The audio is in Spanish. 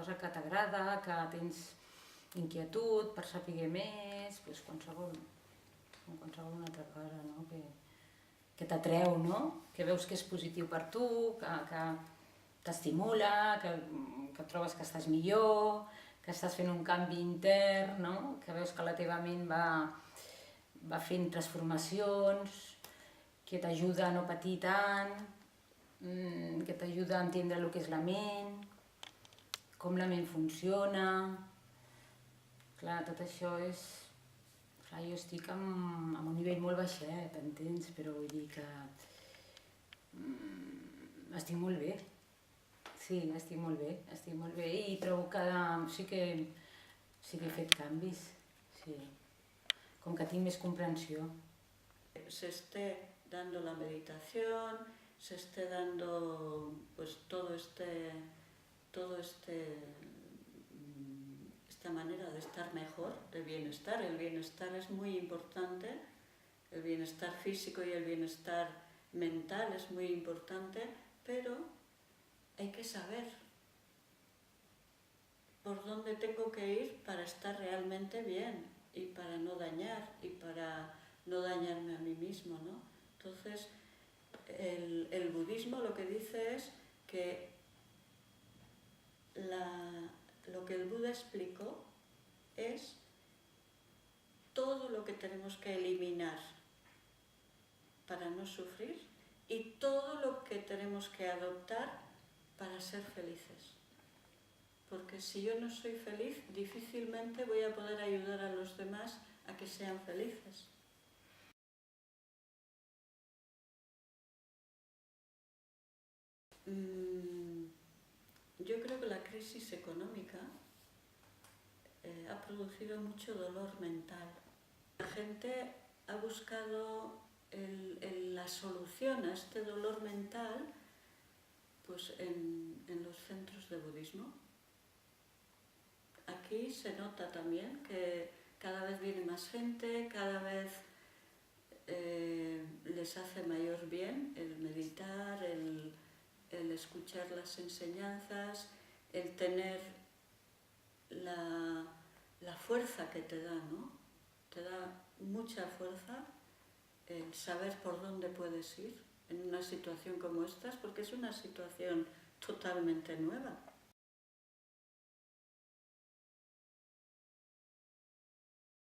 cosa que t'agrada, que tens inquietud per saber més, doncs qualsevol una altra cosa, no? Que t'atreu, no? Que veus que és positiu per tu, que t'estimula, que trobes que estàs millor, que estàs fent un canvi intern, no? Que veus que la teva ment va fent transformacions, que t'ajuda a no patir tant, que t'ajuda a entendre el que és la ment, com la ment funciona. Clar, tot això és... Clar, jo estic en un nivell molt baixet, entens? Però vull dir que estic molt bé. Sí, estic molt bé i trobo que sí que he fet canvis, sí. Com que tinc més comprensió. Se esté dando la meditación, se esté dando pues esta manera de estar mejor, de bienestar. El bienestar es muy importante, el bienestar físico y el bienestar mental es muy importante, pero hay que saber por dónde tengo que ir para estar realmente bien y para no dañar y para no dañarme a mí mismo, ¿no? Entonces, el budismo lo que dice es que lo que el Buda explicó es todo lo que tenemos que eliminar para no sufrir y todo lo que tenemos que adoptar para ser felices. Porque si yo no soy feliz, difícilmente voy a poder ayudar a los demás a que sean felices. Yo creo que la crisis económica ha producido mucho dolor mental. La gente ha buscado la solución a este dolor mental pues en los centros de budismo. Aquí se nota también que cada vez viene más gente, cada vez les hace mayor bien el meditar, el escuchar las enseñanzas, el tener la fuerza que te da, ¿no? Te da mucha fuerza el saber por dónde puedes ir en una situación como esta, porque es una situación totalmente nueva.